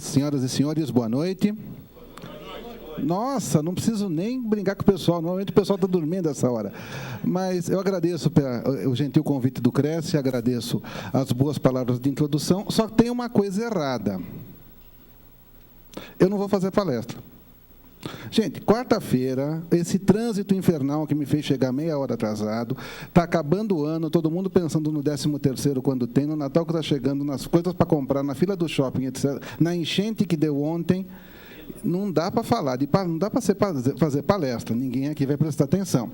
Senhoras e senhores, boa noite. Nossa, não preciso nem brincar com o pessoal, normalmente o pessoal está dormindo essa hora. Mas eu agradeço o gentil convite do Cresce, agradeço as boas palavras de introdução, só que tem uma coisa errada. Eu não vou fazer palestra. Gente, quarta-feira, esse trânsito infernal que me fez chegar meia hora atrasado, está acabando o ano, todo mundo pensando no 13º quando tem, no Natal que está chegando, nas coisas para comprar, na fila do shopping, etc., na enchente que deu ontem, não dá para falar, não dá para fazer palestra, ninguém aqui vai prestar atenção.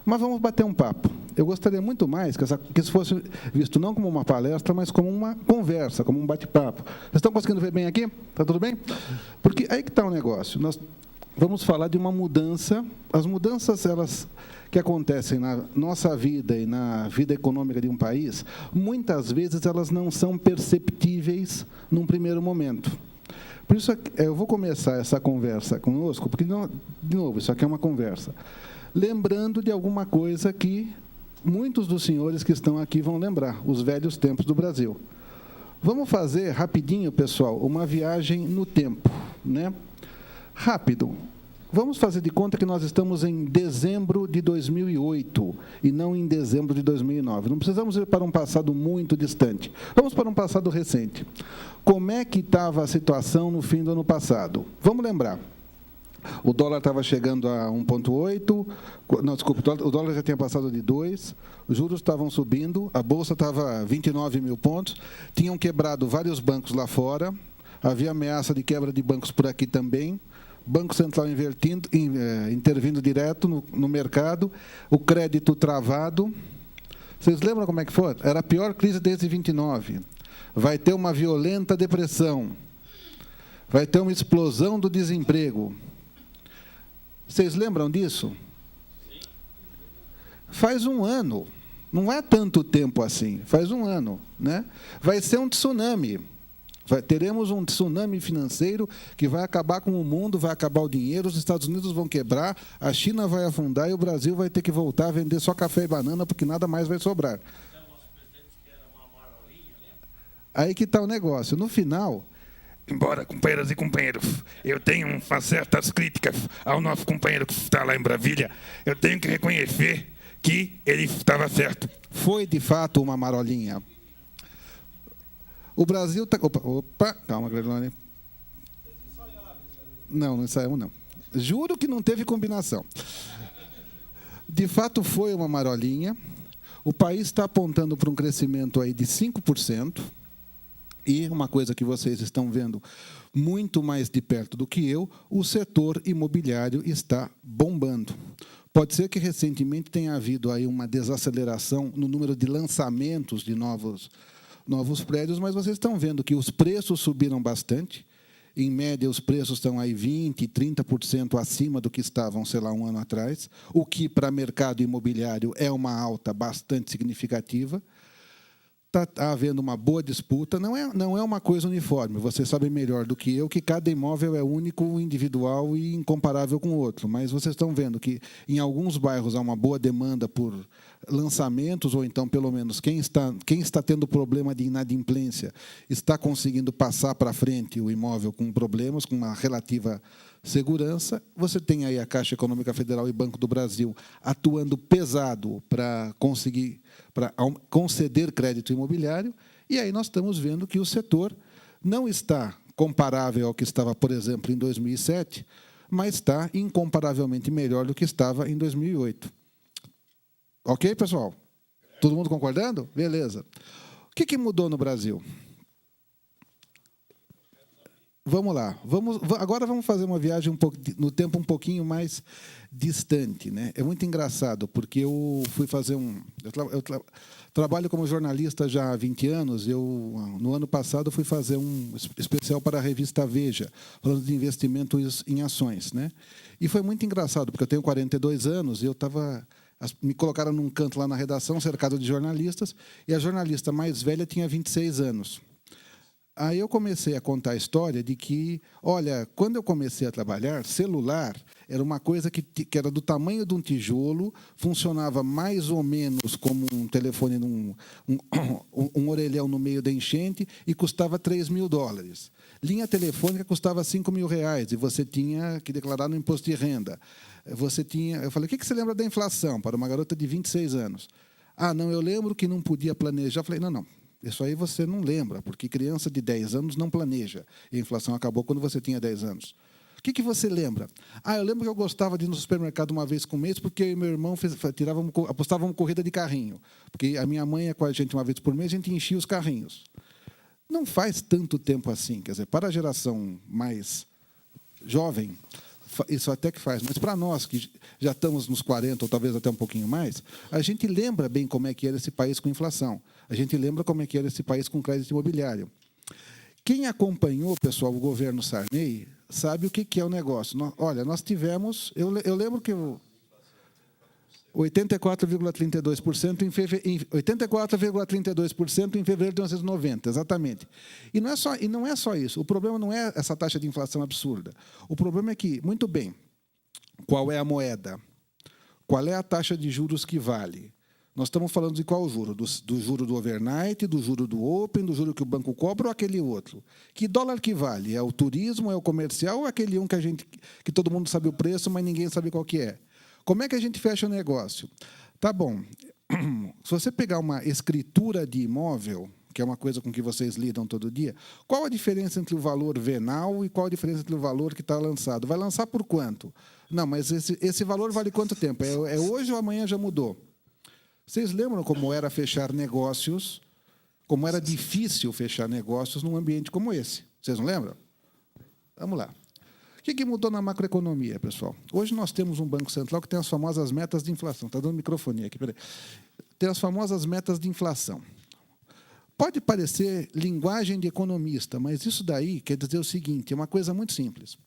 Mas vamos bater um papo. Eu gostaria muito mais que isso fosse visto não como uma palestra, mas como uma conversa, como um bate-papo. Vocês estão conseguindo ver bem aqui? Está tudo bem? Porque aí que está o negócio. Nós vamos falar de uma mudança. As mudanças elas que acontecem na nossa vida e na vida econômica de um país, muitas vezes elas não são perceptíveis num primeiro momento. Por isso, eu vou começar essa conversa conosco, porque, de novo, isso aqui é uma conversa, lembrando de alguma coisa que muitos dos senhores que estão aqui vão lembrar, os velhos tempos do Brasil. Vamos fazer, rapidinho, pessoal, uma viagem no tempo, né? Rápido. Vamos fazer de conta que nós estamos em dezembro de 2008 e não em dezembro de 2009. Não precisamos ir para um passado muito distante. Vamos para um passado recente. Como é que estava a situação no fim do ano passado? Vamos lembrar. O dólar estava chegando a 1,8, não, desculpa, o dólar já tinha passado de 2, os juros estavam subindo, a Bolsa estava a 29 mil pontos, tinham quebrado vários bancos lá fora, havia ameaça de quebra de bancos por aqui também, Banco Central intervindo direto no mercado, o crédito travado. Vocês lembram como é que foi? Era a pior crise desde 29. Vai ter uma violenta depressão. Vai ter uma explosão do desemprego. Vocês lembram disso? Faz um ano. Não é tanto tempo assim. Faz um ano, né? Vai ser um tsunami. Teremos um tsunami financeiro que vai acabar com o mundo, vai acabar o dinheiro, os Estados Unidos vão quebrar, a China vai afundar e o Brasil vai ter que voltar a vender só café e banana, porque nada mais vai sobrar. Aí que está o negócio. No final, embora, companheiras e companheiros, eu tenho certas críticas ao nosso companheiro que está lá em Brasília, eu tenho que reconhecer que ele estava certo. Foi, de fato, uma marolinha. O Brasil está... Opa, calma, Gleilone. Não ensaiamos, não. Juro que não teve combinação. De fato, foi uma marolinha. O país está apontando para um crescimento aí de 5%. E uma coisa que vocês estão vendo muito mais de perto do que eu, o setor imobiliário está bombando. Pode ser que recentemente tenha havido aí uma desaceleração no número de lançamentos de novos prédios, mas vocês estão vendo que os preços subiram bastante. Em média, os preços estão aí 20%, 30% acima do que estavam, sei lá, um ano atrás, o que, para mercado imobiliário, é uma alta bastante significativa. Está havendo uma boa disputa, não é uma coisa uniforme, vocês sabem melhor do que eu que cada imóvel é único, individual e incomparável com o outro, mas vocês estão vendo que em alguns bairros há uma boa demanda por lançamentos, ou então, pelo menos, quem está tendo problema de inadimplência está conseguindo passar para frente o imóvel com problemas, com uma relativa segurança. Você tem aí a Caixa Econômica Federal e Banco do Brasil atuando pesado para conceder crédito imobiliário, e aí nós estamos vendo que o setor não está comparável ao que estava, por exemplo, em 2007, mas está incomparavelmente melhor do que estava em 2008. Ok, pessoal? Todo mundo concordando? Beleza. O que mudou no Brasil? Vamos lá. Agora vamos fazer uma viagem no tempo um pouquinho mais distante, né? É muito engraçado, porque eu fui fazer trabalho como jornalista já há 20 anos. No ano passado, fui fazer um especial para a revista Veja, falando de investimentos em ações, né? E foi muito engraçado, porque eu tenho 42 anos e me colocaram num canto lá na redação, cercado de jornalistas, e a jornalista mais velha tinha 26 anos. Aí eu comecei a contar a história de que, olha, quando eu comecei a trabalhar, celular era uma coisa que era do tamanho de um tijolo, funcionava mais ou menos como um telefone, um orelhão no meio da enchente e custava $3.000. Linha telefônica custava R$5.000 e você tinha que declarar no imposto de renda. Eu falei, o que você lembra da inflação para uma garota de 26 anos? Ah, não, eu lembro que não podia planejar. Eu falei, não. Isso aí você não lembra, porque criança de 10 anos não planeja. E a inflação acabou quando você tinha 10 anos. O que você lembra? Ah, eu lembro que eu gostava de ir no supermercado uma vez por mês, porque eu e meu irmão apostávamos corrida de carrinho. Porque a minha mãe ia com a gente uma vez por mês, a gente enchia os carrinhos. Não faz tanto tempo assim. Quer dizer, para a geração mais jovem, isso até que faz, mas para nós que já estamos nos 40, ou talvez até um pouquinho mais, a gente lembra bem como é que era esse país com inflação. A gente lembra como é que era esse país com crédito imobiliário. Quem acompanhou, pessoal, o governo Sarney, sabe o que é o negócio. Olha, nós tivemos... Eu lembro que 84,32% em 84,32% em fevereiro de 1990, exatamente. E não é só isso. O problema não é essa taxa de inflação absurda. O problema é que, muito bem, qual é a moeda? Qual é a taxa de juros que vale? Nós estamos falando de qual juro? Do juro do overnight, do juro do open, do juro que o banco cobra ou aquele outro? Que dólar que vale? É o turismo, é o comercial ou aquele um que todo mundo sabe o preço, mas ninguém sabe qual que é? Como é que a gente fecha o negócio? Tá bom, se você pegar uma escritura de imóvel, que é uma coisa com que vocês lidam todo dia, qual a diferença entre o valor venal e qual a diferença entre o valor que está lançado? Vai lançar por quanto? Não, mas esse valor vale quanto tempo? É hoje ou amanhã já mudou? Vocês lembram como era fechar negócios, como era difícil fechar negócios num ambiente como esse? Vocês não lembram? Vamos lá. O que mudou na macroeconomia, pessoal? Hoje nós temos um Banco Central que tem as famosas metas de inflação. Está dando microfonia aqui, peraí. Tem as famosas metas de inflação. Pode parecer linguagem de economista, mas isso daí quer dizer o seguinte, é uma coisa muito simples.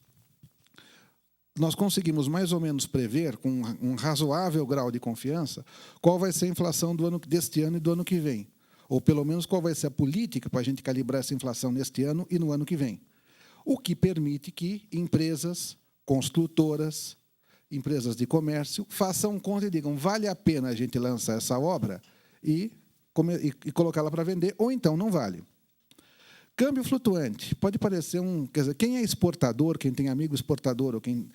Nós conseguimos mais ou menos prever, com um razoável grau de confiança, qual vai ser a inflação deste ano e do ano que vem. Ou, pelo menos, qual vai ser a política para a gente calibrar essa inflação neste ano e no ano que vem. O que permite que empresas, construtoras, empresas de comércio, façam conta e digam, vale a pena a gente lançar essa obra e colocá-la para vender, ou então não vale. Câmbio flutuante. Pode parecer quer dizer, quem é exportador, quem tem amigo exportador, ou quem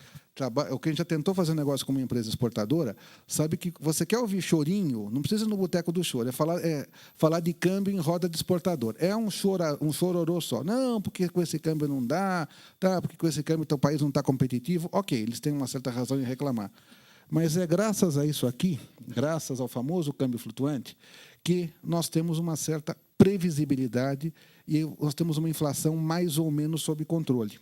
já tentou fazer um negócio com uma empresa exportadora, sabe que você quer ouvir chorinho, não precisa ir no boteco do choro, falar de câmbio em roda de exportador. É um chororô só. Não, porque com esse câmbio não dá, tá, porque com esse câmbio o teu país não está competitivo. Ok, eles têm uma certa razão em reclamar. Mas é graças a isso aqui, graças ao famoso câmbio flutuante, que nós temos uma certa previsibilidade e nós temos uma inflação mais ou menos sob controle.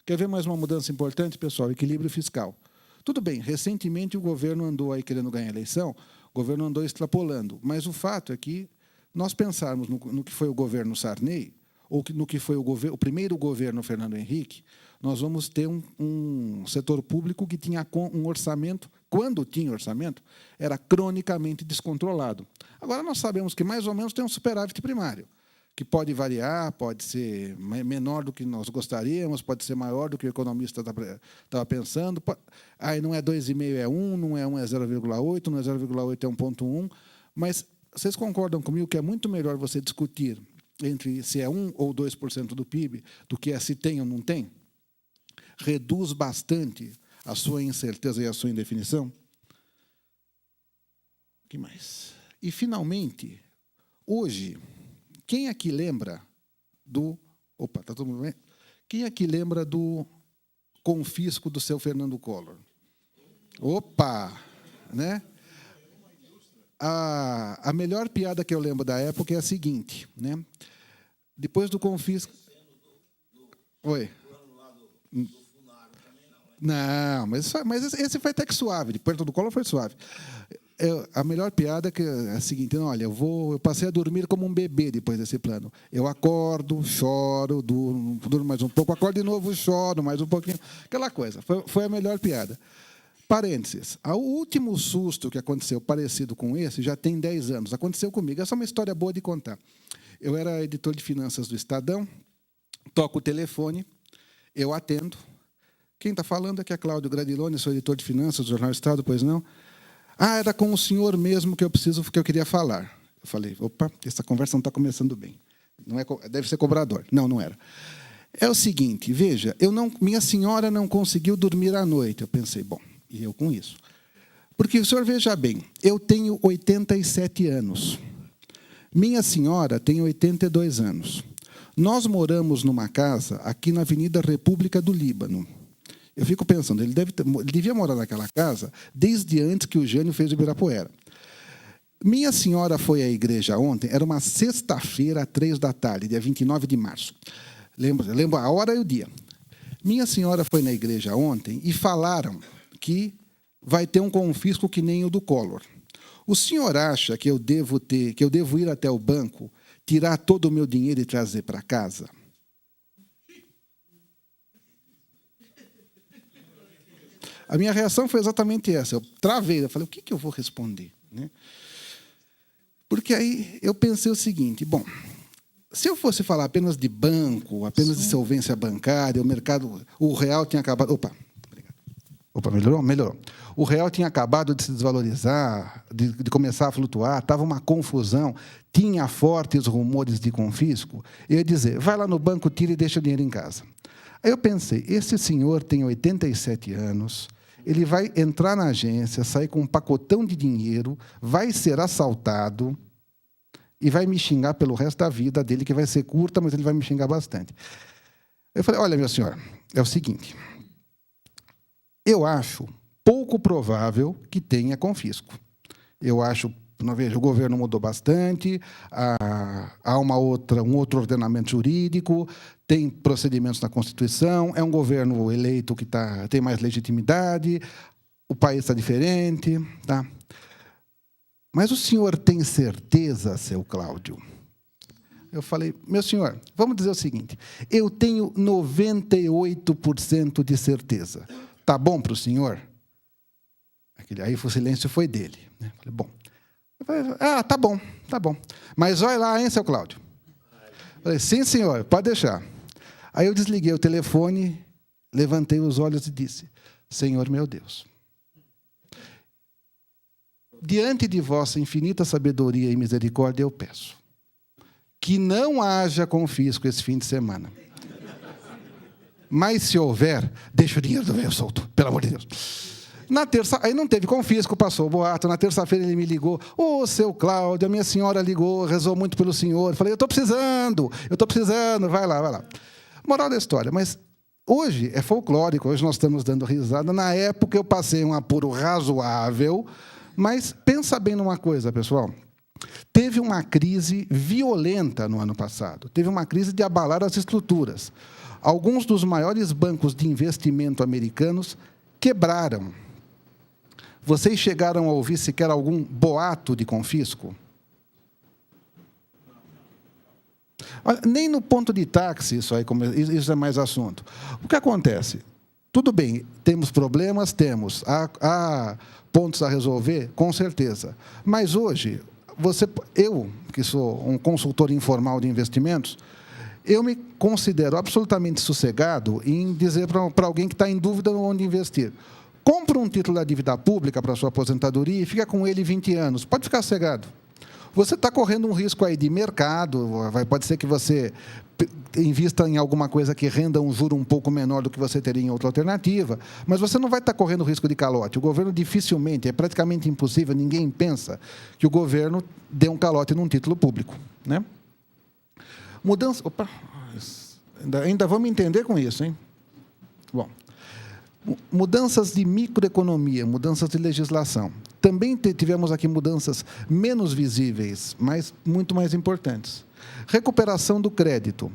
Quer ver mais uma mudança importante, pessoal? Equilíbrio fiscal. Tudo bem, recentemente o governo andou aí querendo ganhar a eleição, o governo andou extrapolando, mas o fato é que nós pensarmos no que foi o governo Sarney, ou no que foi o primeiro governo Fernando Henrique, nós vamos ter um setor público que tinha um orçamento, quando tinha orçamento, era cronicamente descontrolado. Agora nós sabemos que mais ou menos tem um superávit primário, que pode variar, pode ser menor do que nós gostaríamos, pode ser maior do que o economista estava pensando. Aí não é 2,5, é 1, não é 1, é 0,8, não é 0,8, é 1,1. Mas vocês concordam comigo que é muito melhor você discutir entre se é 1 ou 2% do PIB do que é se tem ou não tem? Reduz bastante a sua incerteza e a sua indefinição? O que mais? E, finalmente, hoje, quem aqui lembra do... Opa, está todo mundo bem? Quem aqui lembra do confisco do seu Fernando Collor? Opa! Né? A melhor piada que eu lembro da época é a seguinte, né? Depois do confisco... Oi. Não, mas esse foi até que suave. Depois do Collor foi suave. A melhor piada é a seguinte: olha, eu passei a dormir como um bebê depois desse plano. Eu acordo, choro, durmo mais um pouco, acordo de novo, choro mais um pouquinho. Aquela coisa. Foi a melhor piada. Parênteses. O último susto que aconteceu parecido com esse já tem 10 anos. Aconteceu comigo. Essa é uma história boa de contar. Eu era editor de finanças do Estadão, toco o telefone, eu atendo. Quem está falando aqui é Cláudio Gradiloni, sou editor de finanças do Jornal Estado, pois não? Ah, era com o senhor mesmo que eu queria falar. Eu falei, opa, essa conversa não está começando bem. Não é, deve ser cobrador. Não, não era. É o seguinte, veja, minha senhora não conseguiu dormir à noite. Eu pensei, bom, e eu com isso? Porque o senhor veja bem, eu tenho 87 anos. Minha senhora tem 82 anos. Nós moramos numa casa aqui na Avenida República do Líbano. Eu fico pensando, ele devia morar naquela casa desde antes que o Jânio fez o Ibirapuera. Minha senhora foi à igreja ontem, era uma sexta-feira, 15h, dia 29 de março. Lembro a hora e o dia. Minha senhora foi na igreja ontem e falaram que vai ter um confisco que nem o do Collor. O senhor acha que eu devo ir até o banco, tirar todo o meu dinheiro e trazer para casa? A minha reação foi exatamente essa. Eu travei, eu falei, o que eu vou responder? Né? Porque aí eu pensei o seguinte, bom, se eu fosse falar apenas de banco, apenas de solvência bancária, o real tinha acabado... Opa, melhorou? Melhorou. O real tinha acabado de se desvalorizar, de começar a flutuar, estava uma confusão, tinha fortes rumores de confisco. Eu ia dizer, vai lá no banco, tira e deixa o dinheiro em casa. Aí eu pensei, esse senhor tem 87 anos, ele vai entrar na agência, sair com um pacotão de dinheiro, vai ser assaltado e vai me xingar pelo resto da vida dele, que vai ser curta, mas ele vai me xingar bastante. Eu falei, olha, meu senhor, é o seguinte... Eu acho pouco provável que tenha confisco. Eu acho, não vejo, o governo mudou bastante, há um outro ordenamento jurídico, tem procedimentos na Constituição, é um governo eleito que tem mais legitimidade, o país está diferente. Tá? Mas o senhor tem certeza, seu Cláudio? Eu falei, meu senhor, vamos dizer o seguinte, eu tenho 98% de certeza. Tá bom para o senhor? Aí o silêncio foi dele. Né? Falei, bom. Eu falei, tá bom, tá bom. Mas olha lá, hein, seu Cláudio? Falei, sim, senhor, pode deixar. Aí eu desliguei o telefone, levantei os olhos e disse, Senhor meu Deus, diante de vossa infinita sabedoria e misericórdia, eu peço que não haja confisco esse fim de semana. Mas, se houver, deixa o dinheiro do velho solto, pelo amor de Deus. Aí não teve confisco, passou o boato. Na terça-feira ele me ligou. Ô, seu Cláudio, a minha senhora ligou, rezou muito pelo senhor. Eu falei, eu estou precisando, vai lá. Moral da história, mas hoje é folclórico, hoje nós estamos dando risada. Na época eu passei um apuro razoável, mas pensa bem numa coisa, pessoal. Teve uma crise violenta no ano passado. Teve uma crise de abalar as estruturas. Alguns dos maiores bancos de investimento americanos quebraram. Vocês chegaram a ouvir sequer algum boato de confisco? Olha, nem no ponto de táxi isso é mais assunto. O que acontece? Tudo bem, temos problemas? Temos. Há pontos a resolver? Com certeza. Mas hoje, eu, que sou um consultor informal de investimentos, eu me considero absolutamente sossegado em dizer para alguém que está em dúvida onde investir. Compra um título da dívida pública para a sua aposentadoria e fica com ele 20 anos. Pode ficar sossegado. Você está correndo um risco aí de mercado, pode ser que você invista em alguma coisa que renda um juro um pouco menor do que você teria em outra alternativa, mas você não vai estar correndo risco de calote. O governo dificilmente, é praticamente impossível, ninguém pensa que o governo dê um calote num título público. Né? Mudança... Opa, ainda vamos entender com isso, hein? Bom, mudanças de microeconomia, mudanças de legislação. Também tivemos aqui mudanças menos visíveis, mas muito mais importantes. Recuperação do crédito.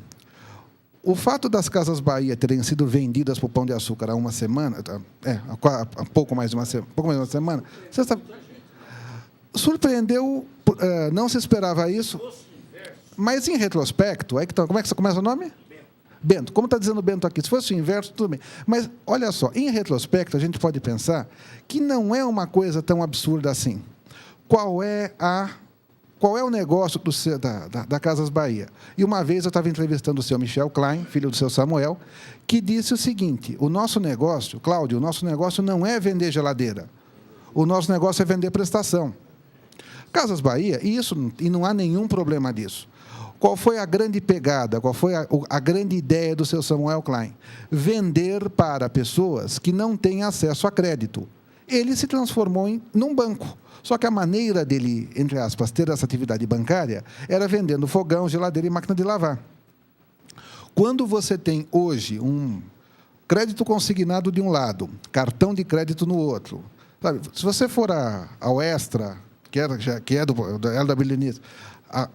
O fato das Casas Bahia terem sido vendidas para o Pão de Açúcar há uma semana, há pouco mais de uma semana, surpreendeu, não se esperava isso. Mas, em retrospecto, como é que começa o nome? Bento. Como está dizendo o Bento aqui? Se fosse o inverso, tudo bem. Mas, olha só, em retrospecto, a gente pode pensar que não é uma coisa tão absurda assim. Qual é qual é o negócio da Casas Bahia? E uma vez eu estava entrevistando o seu Michel Klein, filho do seu Samuel, que disse o seguinte: o nosso negócio, Cláudio, o nosso negócio não é vender geladeira. O nosso negócio é vender prestação. Casas Bahia, e não há nenhum problema disso. Qual foi a grande pegada, qual foi a grande ideia do seu Samuel Klein? Vender para pessoas que não têm acesso a crédito. Ele se transformou num banco. Só que a maneira dele, entre aspas, ter essa atividade bancária era vendendo fogão, geladeira e máquina de lavar. Quando você tem hoje um crédito consignado de um lado, cartão de crédito no outro, sabe? Se você for ao Extra, que é da Belinice,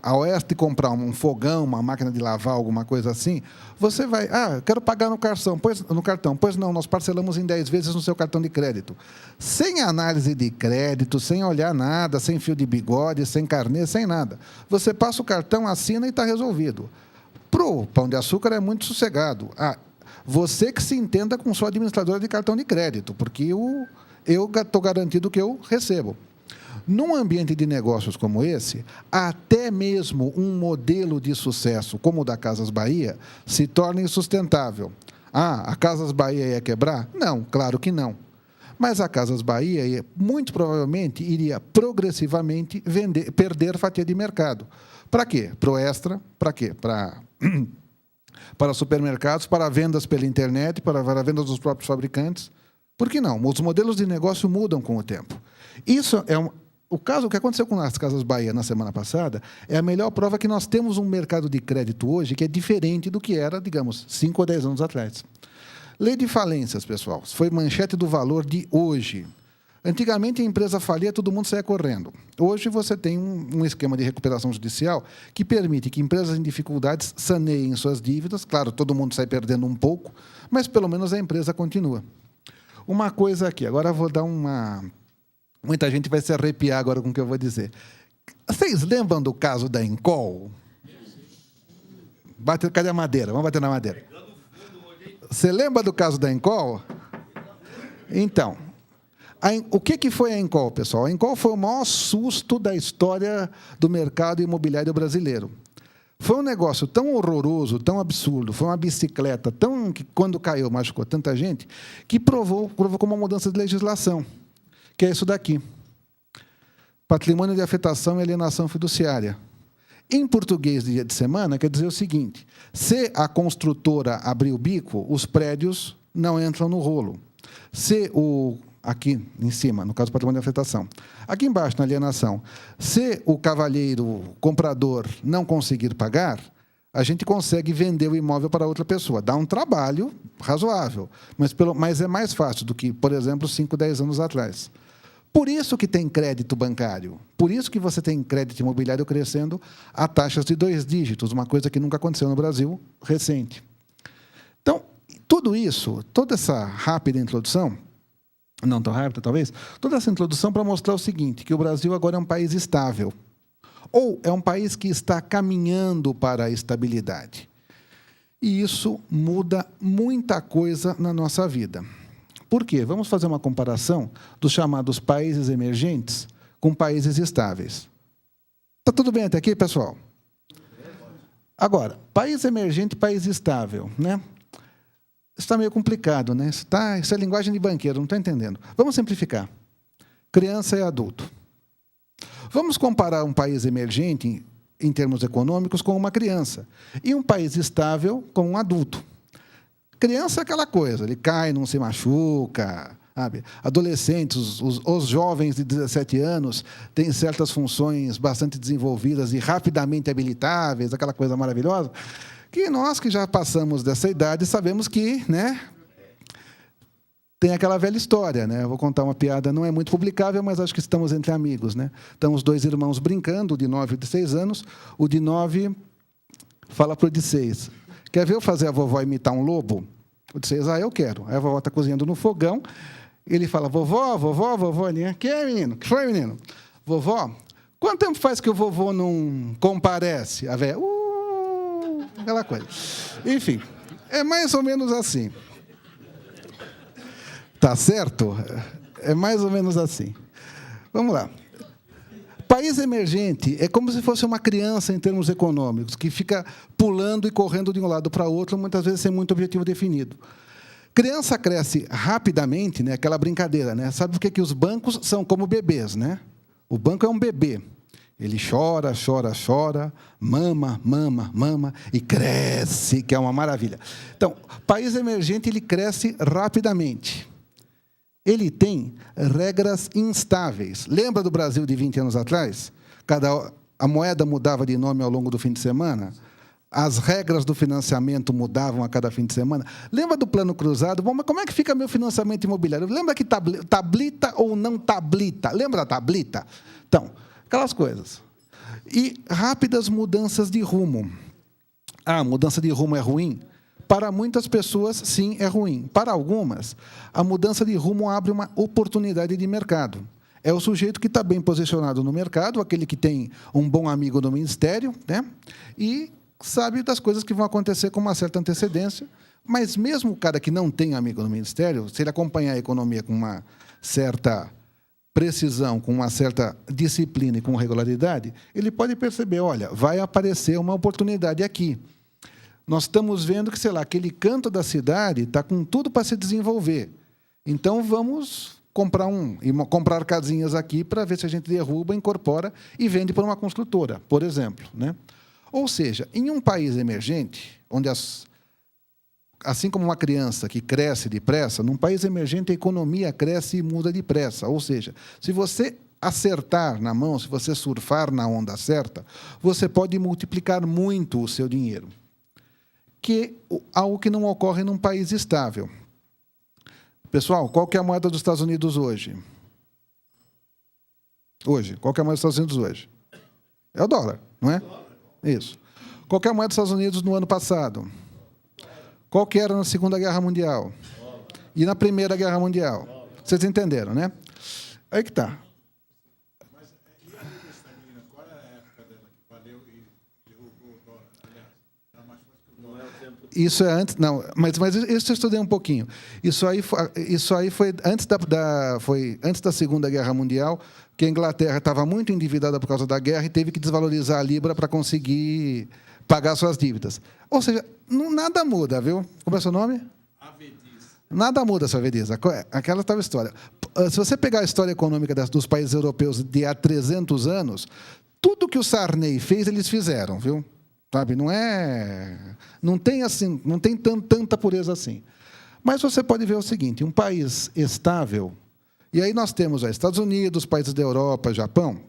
ao Extra e comprar um fogão, uma máquina de lavar, alguma coisa assim, você vai, quero pagar no cartão. Pois não, nós parcelamos em 10 vezes no seu cartão de crédito. Sem análise de crédito, sem olhar nada, sem fio de bigode, sem carnê, sem nada. Você passa o cartão, assina e está resolvido. Para o Pão de Açúcar é muito sossegado. Você que se entenda com sua administradora de cartão de crédito, porque eu estou garantido que eu recebo. Num ambiente de negócios como esse, até mesmo um modelo de sucesso como o da Casas Bahia se torna insustentável. A Casas Bahia ia quebrar? Não, claro que não. Mas a Casas Bahia, muito provavelmente, iria progressivamente perder fatia de mercado. Para quê? Para o Extra, para quê? Para supermercados, para vendas pela internet, para vendas dos próprios fabricantes. Por que não? Os modelos de negócio mudam com o tempo. Isso é o que aconteceu com as Casas Bahia na semana passada é a melhor prova que nós temos um mercado de crédito hoje que é diferente do que era, digamos, 5 ou 10 anos atrás. Lei de falências, pessoal, foi manchete do Valor de hoje. Antigamente, a empresa falia, todo mundo saía correndo. Hoje, você tem um esquema de recuperação judicial que permite que empresas em dificuldades saneiem suas dívidas. Claro, todo mundo sai perdendo um pouco, mas, pelo menos, a empresa continua. Uma coisa aqui, agora eu vou dar uma... Muita gente vai se arrepiar agora com o que eu vou dizer. Vocês lembram do caso da Encol? Cadê a madeira? Vamos bater na madeira. Você lembra do caso da Encol? Então, o que foi a Encol, pessoal? A Encol foi o maior susto da história do mercado imobiliário brasileiro. Foi um negócio tão horroroso, tão absurdo, foi uma bicicleta que quando caiu machucou tanta gente, que provocou uma mudança de legislação, que é isso daqui. Patrimônio de afetação e alienação fiduciária. Em português de dia de semana, quer dizer o seguinte: se a construtora abrir o bico, os prédios não entram no rolo. Aqui em cima, no caso do patrimônio de afetação. Aqui embaixo, na alienação, se o cavalheiro comprador não conseguir pagar, a gente consegue vender o imóvel para outra pessoa. Dá um trabalho razoável, mas é mais fácil do que, por exemplo, 5, 10 anos atrás. Por isso que tem crédito bancário, por isso que você tem crédito imobiliário crescendo a taxas de 2 dígitos, uma coisa que nunca aconteceu no Brasil recente. Então, tudo isso, toda essa rápida introdução, não tão rápida talvez, toda essa introdução para mostrar o seguinte, que o Brasil agora é um país estável, ou é um país que está caminhando para a estabilidade. E isso muda muita coisa na nossa vida. Por quê? Vamos fazer uma comparação dos chamados países emergentes com países estáveis. Está tudo bem até aqui, pessoal? Agora, país emergente e país estável, né? Está meio complicado, né? Isso é linguagem de banqueiro, não estou entendendo. Vamos simplificar. Criança e adulto. Vamos comparar um país emergente, em termos econômicos, com uma criança, e um país estável com um adulto. Criança é aquela coisa, ele cai, não se machuca, sabe? Adolescentes, os jovens de 17 anos têm certas funções bastante desenvolvidas e rapidamente habilitáveis, aquela coisa maravilhosa, que nós que já passamos dessa idade sabemos que, né, tem aquela velha história, né? Eu vou contar uma piada, não é muito publicável, mas acho que estamos entre amigos, né? Estão os 2 irmãos brincando, o de 9 e o de 6 anos. O de 9 fala para o de 6, quer ver eu fazer a vovó imitar um lobo? O de 6, eu quero. Aí a vovó está cozinhando no fogão, ele fala, vovó, ali, que é, menino? Que foi, menino? Vovó, quanto tempo faz que o vovô não comparece? A velha, aquela coisa. Enfim, é mais ou menos assim. Tá certo? É mais ou menos assim. Vamos lá. País emergente é como se fosse uma criança em termos econômicos, que fica pulando e correndo de um lado para o outro, muitas vezes sem muito objetivo definido. Criança cresce rapidamente, né? Aquela brincadeira, né? Sabe por que os bancos são como bebês, né? O banco é um bebê. Ele chora, chora, chora, mama, mama, mama e cresce, que é uma maravilha. Então, país emergente, ele cresce rapidamente. Ele tem regras instáveis. Lembra do Brasil de 20 anos atrás? A moeda mudava de nome ao longo do fim de semana? As regras do financiamento mudavam a cada fim de semana? Lembra do plano cruzado? Bom, mas como é que fica meu financiamento imobiliário? Lembra que tablita ou não tablita? Lembra da tablita? Então, aquelas coisas. E rápidas mudanças de rumo. Mudança de rumo é ruim? Para muitas pessoas, sim, é ruim. Para algumas, a mudança de rumo abre uma oportunidade de mercado. É o sujeito que está bem posicionado no mercado, aquele que tem um bom amigo no ministério, né? E sabe das coisas que vão acontecer com uma certa antecedência. Mas mesmo o cara que não tem amigo no ministério, se ele acompanhar a economia com uma certa precisão, com uma certa disciplina e com regularidade, ele pode perceber, olha, vai aparecer uma oportunidade aqui. Nós estamos vendo que, sei lá, aquele canto da cidade está com tudo para se desenvolver. Então, vamos comprar casinhas aqui para ver se a gente derruba, incorpora e vende para uma construtora, por exemplo, né? Ou seja, em um país emergente, onde assim como uma criança que cresce depressa, num país emergente a economia cresce e muda depressa. Ou seja, se você acertar na mão, se você surfar na onda certa, você pode multiplicar muito o seu dinheiro, que é algo que não ocorre num país estável. Pessoal, qual que é a moeda dos Estados Unidos hoje? Qual que é a moeda dos Estados Unidos hoje? É o dólar, não é? Isso. Qual que é a moeda dos Estados Unidos no ano passado? Qual que era na Segunda Guerra Mundial? E na Primeira Guerra Mundial? Vocês entenderam, né? Aí que está. Qual é a época dela que valeu e derrubou o dólar? Aliás, está mais fácil que o dólar. Não é o tempo. Isso é antes, não, mas isso eu estudei um pouquinho. Isso aí foi antes da Segunda Guerra Mundial, que a Inglaterra estava muito endividada por causa da guerra e teve que desvalorizar a libra para conseguir pagar suas dívidas. Ou seja, nada muda, viu? Como é o seu nome? Avediz. Nada muda, sua Avediz. Aquela tal história. Se você pegar a história econômica dos países europeus de há 300 anos, tudo que o Sarney fez, eles fizeram, viu? Sabe, não tem tanta pureza assim. Mas você pode ver o seguinte, um país estável, e aí nós temos Estados Unidos, países da Europa, Japão,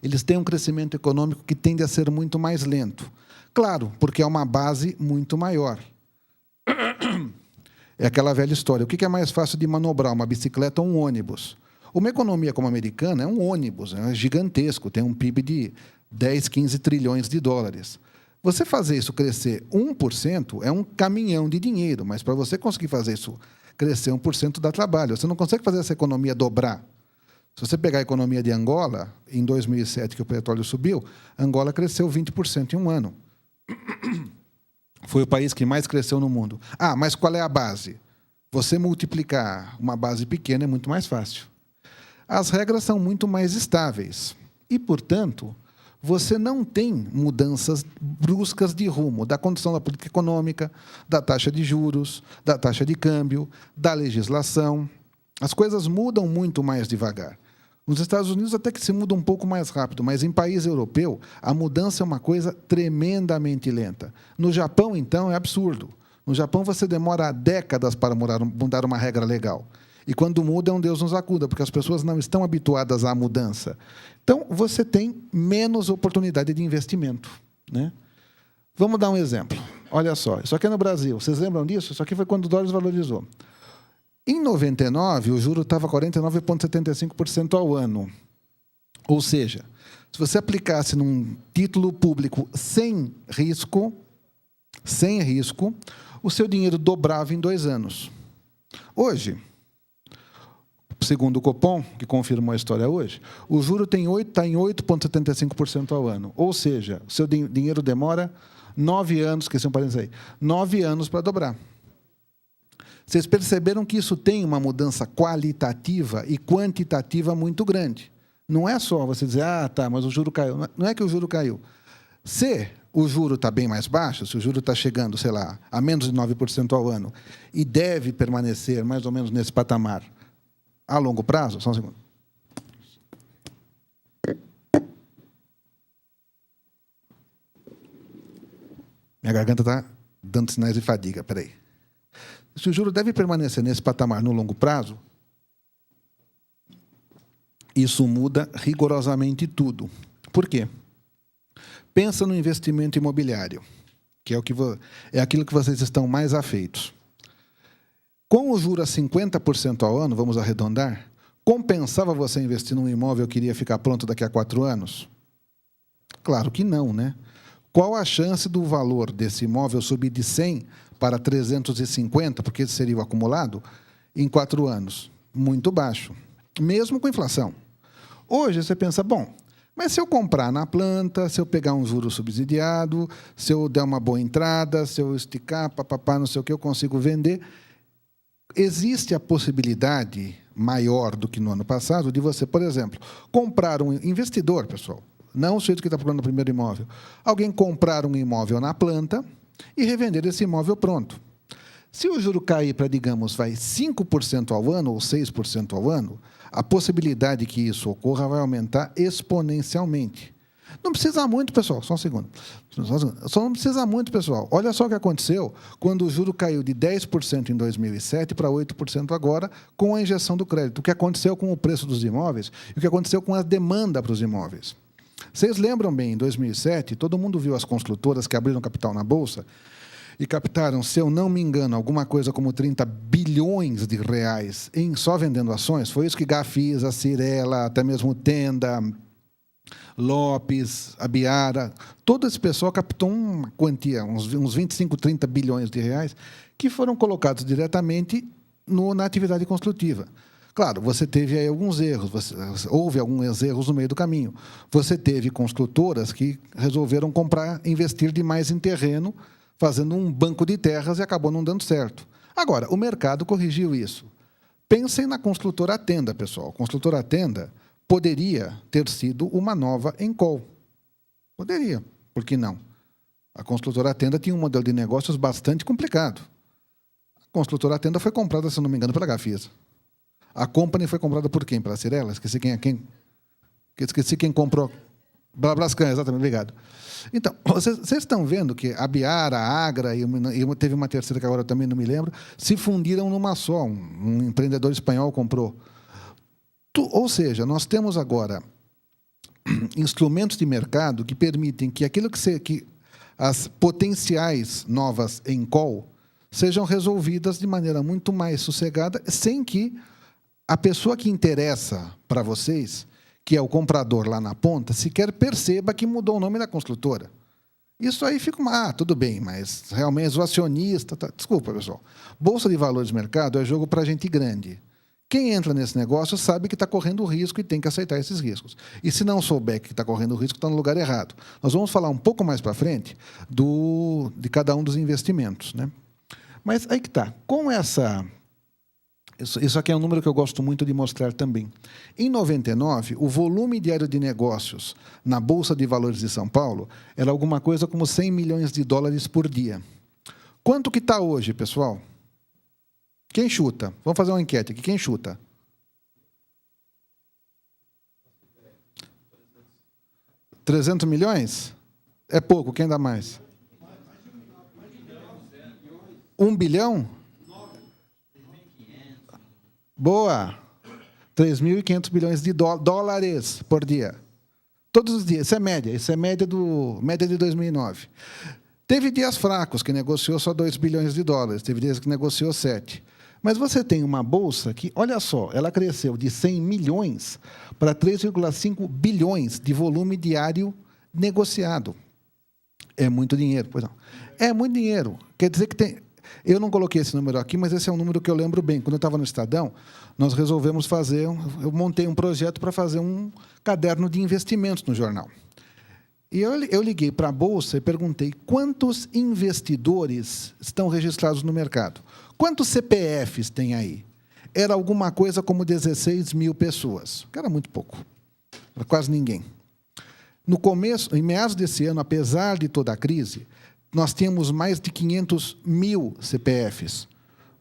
eles têm um crescimento econômico que tende a ser muito mais lento. Claro, porque é uma base muito maior. É aquela velha história. O que é mais fácil de manobrar, uma bicicleta ou um ônibus? Uma economia como a americana é um ônibus, é gigantesco, tem um PIB de 10, 15 trilhões de dólares. Você fazer isso crescer 1% é um caminhão de dinheiro, mas para você conseguir fazer isso crescer 1% dá trabalho. Você não consegue fazer essa economia dobrar. Se você pegar a economia de Angola, em 2007, que o petróleo subiu, Angola cresceu 20% em um ano. Foi o país que mais cresceu no mundo. Mas qual é a base? Você multiplicar uma base pequena é muito mais fácil. As regras são muito mais estáveis. E, portanto, você não tem mudanças bruscas de rumo da condição da política econômica, da taxa de juros, da taxa de câmbio, da legislação. As coisas mudam muito mais devagar. Nos Estados Unidos até que se muda um pouco mais rápido, mas em país europeu a mudança é uma coisa tremendamente lenta. No Japão, então, é absurdo. No Japão você demora décadas para mudar uma regra legal. E quando muda, é um Deus nos acuda, porque as pessoas não estão habituadas à mudança. Então, você tem menos oportunidade de investimento, né? Vamos dar um exemplo. Olha só, isso aqui é no Brasil. Vocês lembram disso? Isso aqui foi quando o dólar desvalorizou. Em 99, o juro estava 49,75% ao ano. Ou seja, se você aplicasse num título público sem risco, o seu dinheiro dobrava em 2 anos. Hoje, segundo o Copom, que confirmou a história hoje, o juro está em 8,75% ao ano. Ou seja, o seu dinheiro demora 9 anos, esqueci um parênteses aí, 9 anos para dobrar. Vocês perceberam que isso tem uma mudança qualitativa e quantitativa muito grande. Não é só você dizer, tá, mas o juro caiu. Não é que o juro caiu. Se o juro está bem mais baixo, se o juro está chegando, sei lá, a menos de 9% ao ano, e deve permanecer mais ou menos nesse patamar a longo prazo, só um segundo. Minha garganta está dando sinais de fadiga, peraí. Se o juro deve permanecer nesse patamar no longo prazo, isso muda rigorosamente tudo. Por quê? Pensa no investimento imobiliário, que é aquilo que vocês estão mais afeitos. Com o juro a 50% ao ano, vamos arredondar, compensava você investir num imóvel que iria ficar pronto daqui a 4 anos? Claro que não, né? Qual a chance do valor desse imóvel subir de 100 para 350, porque esse seria o acumulado, em 4 anos? Muito baixo, mesmo com inflação. Hoje você pensa, bom, mas se eu comprar na planta, se eu pegar um juro subsidiado, se eu der uma boa entrada, se eu esticar, papapá, não sei o que, eu consigo vender. Existe a possibilidade maior do que no ano passado de você, por exemplo, comprar um investidor, pessoal, não o sujeito que está procurando o primeiro imóvel, alguém comprar um imóvel na planta e revender esse imóvel pronto. Se o juro cair para, digamos, 5% ao ano ou 6% ao ano, a possibilidade que isso ocorra vai aumentar exponencialmente. Não precisa muito, pessoal, só um segundo. Só não precisa muito, pessoal. Olha só o que aconteceu quando o juro caiu de 10% em 2007 para 8% agora, com a injeção do crédito. O que aconteceu com o preço dos imóveis e o que aconteceu com a demanda para os imóveis. Vocês lembram bem, em 2007, todo mundo viu as construtoras que abriram capital na Bolsa e captaram, se eu não me engano, alguma coisa como 30 bilhões de reais em só vendendo ações. Foi isso que Gafisa, Cirela, até mesmo Tenda, Lopes, Abiara, todo esse pessoal captou uma quantia, uns 25, 30 bilhões de reais, que foram colocados diretamente na atividade construtiva. Claro, você teve aí alguns erros, houve alguns erros no meio do caminho. Você teve construtoras que resolveram investir demais em terreno, fazendo um banco de terras e acabou não dando certo. Agora, o mercado corrigiu isso. Pensem na construtora Tenda, pessoal. A construtora Tenda poderia ter sido uma nova Encol. Poderia, por que não? A construtora Tenda tinha um modelo de negócios bastante complicado. A construtora Tenda foi comprada, se não me engano, pela Gafisa. A Company foi comprada por quem? Pela Cirela? Esqueci quem comprou. Brascan, exatamente, obrigado. Então, vocês estão vendo que a Biara, a Agra e teve uma terceira que agora eu também não me lembro, se fundiram numa só. Um empreendedor espanhol comprou. Ou seja, nós temos agora instrumentos de mercado que permitem que que as potenciais novas Encol sejam resolvidas de maneira muito mais sossegada, sem que a pessoa que interessa para vocês, que é o comprador lá na ponta, sequer perceba que mudou o nome da construtora. Isso aí fica tudo bem, mas realmente o acionista... Desculpa, pessoal. Bolsa de valores de mercado é jogo para gente grande. Quem entra nesse negócio sabe que está correndo risco e tem que aceitar esses riscos. E se não souber que está correndo risco, está no lugar errado. Nós vamos falar um pouco mais para frente de cada um dos investimentos, né? Mas aí que está. Com essa... Isso aqui é um número que eu gosto muito de mostrar também. Em 99, o volume diário de negócios na Bolsa de Valores de São Paulo era alguma coisa como 100 milhões de dólares por dia. Quanto que está hoje, pessoal? Quem chuta? Vamos fazer uma enquete aqui. Quem chuta? R$300 milhões? É pouco, quem dá mais? 1 bilhão? Boa! 3.500 bilhões de dólares por dia. Todos os dias. Isso é média de 2009. Teve dias fracos, que negociou só 2 bilhões de dólares. Teve dias que negociou 7. Mas você tem uma bolsa que, olha só, ela cresceu de 100 milhões para 3,5 bilhões de volume diário negociado. É muito dinheiro, pois não. É muito dinheiro. Quer dizer que tem... Eu não coloquei esse número aqui, mas esse é um número que eu lembro bem. Quando eu estava no Estadão, nós resolvemos eu montei um projeto para fazer um caderno de investimentos no jornal. E eu liguei para a Bolsa e perguntei quantos investidores estão registrados no mercado. Quantos CPFs tem aí? Era alguma coisa como 16 mil pessoas, que era muito pouco. Para quase ninguém. No começo, em meados desse ano, apesar de toda a crise, nós temos mais de 500 mil CPFs.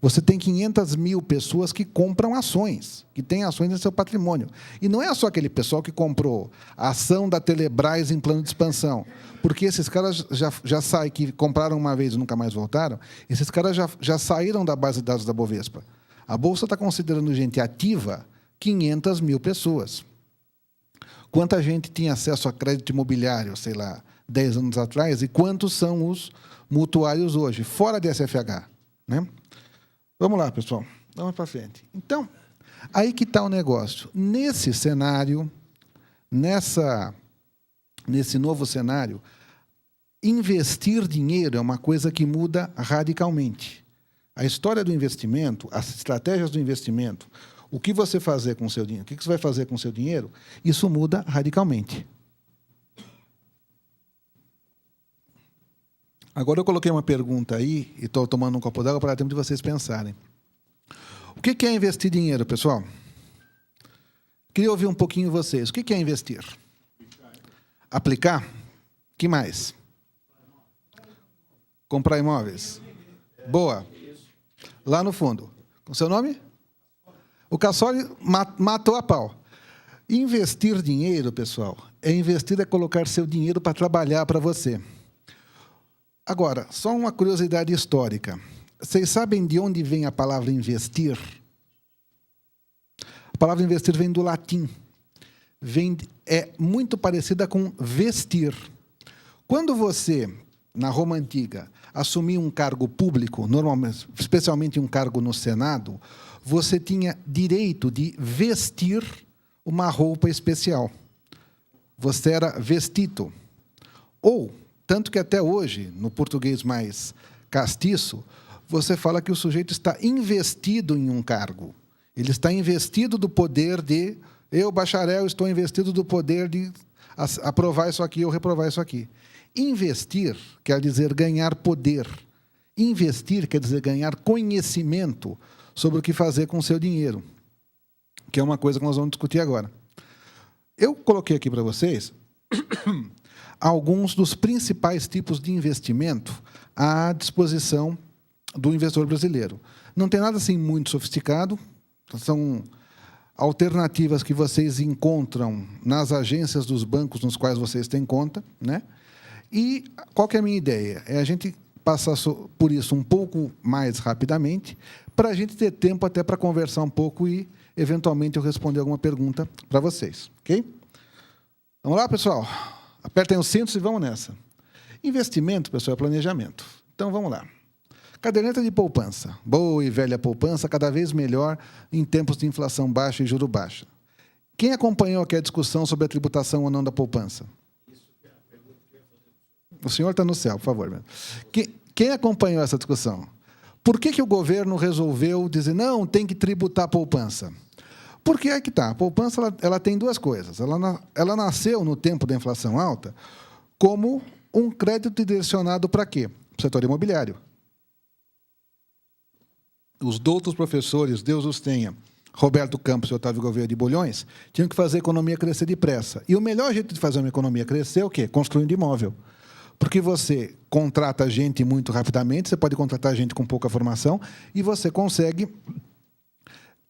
Você tem 500 mil pessoas que compram ações, que têm ações no seu patrimônio. E não é só aquele pessoal que comprou a ação da Telebrás em plano de expansão, porque esses caras já saem, que compraram uma vez e nunca mais voltaram, esses caras já saíram da base de dados da Bovespa. A Bolsa está considerando gente ativa 500 mil pessoas. Quanta gente tinha acesso a crédito imobiliário, sei lá, 10 anos atrás, e quantos são os mutuários hoje, fora de SFH, né? Vamos lá, pessoal. Vamos para frente. Então, aí que está o negócio. Nesse cenário, nesse novo cenário, investir dinheiro é uma coisa que muda radicalmente. A história do investimento, as estratégias do investimento, o que você fazer com o seu dinheiro, o que você vai fazer com o seu dinheiro, isso muda radicalmente. Agora eu coloquei uma pergunta aí, e estou tomando um copo d'água para dar tempo de vocês pensarem. O que é investir dinheiro, pessoal? Queria ouvir um pouquinho vocês. O que é investir? Aplicar? O que mais? Comprar imóveis? Boa. Lá no fundo. Com seu nome? O Cassoli matou a pau. Investir dinheiro, pessoal, é colocar seu dinheiro para trabalhar para você. Agora, só uma curiosidade histórica. Vocês sabem de onde vem a palavra investir? A palavra investir vem do latim. É muito parecida com vestir. Quando você, na Roma Antiga, assumia um cargo público, normalmente, especialmente um cargo no Senado, você tinha direito de vestir uma roupa especial. Você era vestito. Ou, tanto que até hoje, no português mais castiço, você fala que o sujeito está investido em um cargo. Ele está investido do poder de... Eu, bacharel, estou investido do poder de aprovar isso aqui ou reprovar isso aqui. Investir quer dizer ganhar poder. Investir quer dizer ganhar conhecimento sobre o que fazer com o seu dinheiro, que é uma coisa que nós vamos discutir agora. Eu coloquei aqui para vocês alguns dos principais tipos de investimento à disposição do investidor brasileiro. Não tem nada assim muito sofisticado, são alternativas que vocês encontram nas agências dos bancos nos quais vocês têm conta, né? E qual que é a minha ideia? É a gente passar por isso um pouco mais rapidamente, para a gente ter tempo até para conversar um pouco e, eventualmente, eu responder alguma pergunta para vocês. Ok? Vamos lá, pessoal? Apertem os cintos e vamos nessa. Investimento, pessoal, é planejamento. Então, vamos lá. Caderneta de poupança. Boa e velha poupança, cada vez melhor em tempos de inflação baixa e juro baixa. Quem acompanhou aqui a discussão sobre a tributação ou não da poupança? O senhor está no céu, por favor. Quem acompanhou essa discussão? Por que o governo resolveu dizer, não, tem que tributar a poupança? Porque é que está. A poupança ela tem duas coisas. Ela nasceu, no tempo da inflação alta, como um crédito direcionado para quê? Para o setor imobiliário. Os doutos professores, Deus os tenha, Roberto Campos e Otávio Gouveia de Bulhões, tinham que fazer a economia crescer depressa. E o melhor jeito de fazer uma economia crescer é o quê? Construindo imóvel. Porque você contrata gente muito rapidamente, você pode contratar gente com pouca formação, e você consegue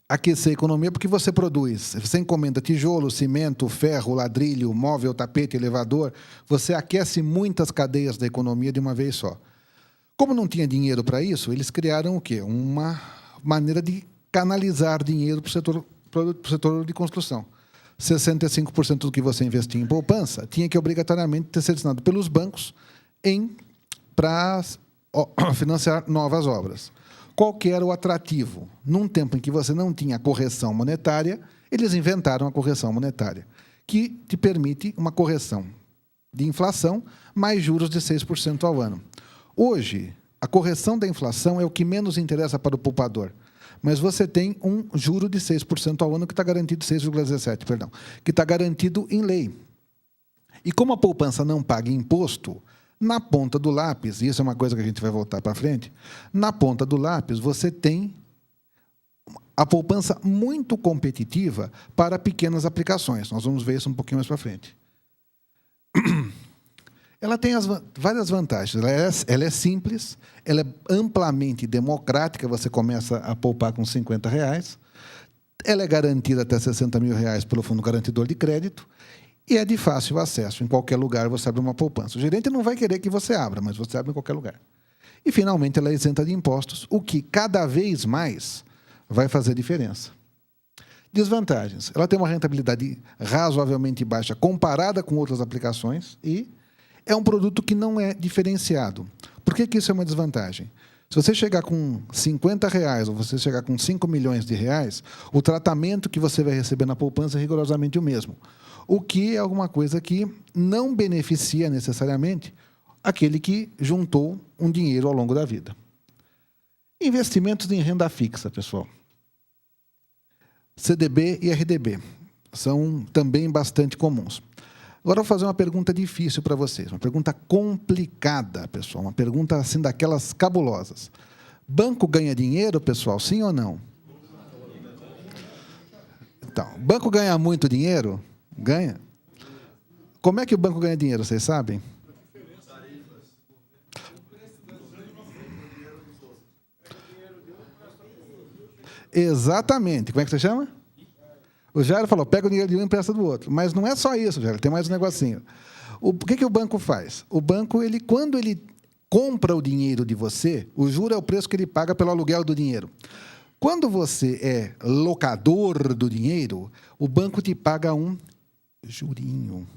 aquecer a economia porque você produz. Você encomenda tijolo, cimento, ferro, ladrilho, móvel, tapete, elevador. Você aquece muitas cadeias da economia de uma vez só. Como não tinha dinheiro para isso, eles criaram o quê? Uma maneira de canalizar dinheiro para o setor de construção. 65% do que você investia em poupança tinha que obrigatoriamente ter sido destinado pelos bancos para financiar novas obras. Qual que era o atrativo? Num tempo em que você não tinha correção monetária, eles inventaram a correção monetária, que te permite uma correção de inflação mais juros de 6% ao ano. Hoje, a correção da inflação é o que menos interessa para o poupador. Mas você tem um juro de 6% ao ano que está garantido, 6,17%, perdão, que está garantido em lei. E como a poupança não paga imposto, na ponta do lápis, e isso é uma coisa que a gente vai voltar para frente, na ponta do lápis você tem a poupança muito competitiva para pequenas aplicações. Nós vamos ver isso um pouquinho mais para frente. Ela tem várias vantagens. Ela é simples, ela é amplamente democrática, você começa a poupar com R$50. Ela é garantida até R$60 mil pelo Fundo Garantidor de Crédito e é de fácil acesso. Em qualquer lugar você abre uma poupança. O gerente não vai querer que você abra, mas você abre em qualquer lugar. E, finalmente, ela é isenta de impostos, o que, cada vez mais, vai fazer diferença. Desvantagens. Ela tem uma rentabilidade razoavelmente baixa comparada com outras aplicações e é um produto que não é diferenciado. Por que isso é uma desvantagem? Se você chegar com R$50 ou você chegar com R$5 milhões, o tratamento que você vai receber na poupança é rigorosamente o mesmo, o que é alguma coisa que não beneficia necessariamente aquele que juntou um dinheiro ao longo da vida. Investimentos em renda fixa, pessoal. CDB e RDB são também bastante comuns. Agora eu vou fazer uma pergunta difícil para vocês, uma pergunta complicada, pessoal, uma pergunta assim daquelas cabulosas. Banco ganha dinheiro, pessoal, sim ou não? Então, banco ganha muito dinheiro? Ganha. Como é que o banco ganha dinheiro, vocês sabem? Exatamente. Como é que você chama? O Jairo falou, pega o dinheiro de um e empresta do outro. Mas não é só isso, Jairo, tem mais um negocinho. O que o banco faz? O banco, quando ele compra o dinheiro de você, o juro é o preço que ele paga pelo aluguel do dinheiro. Quando você é locador do dinheiro, o banco te paga um jurinho.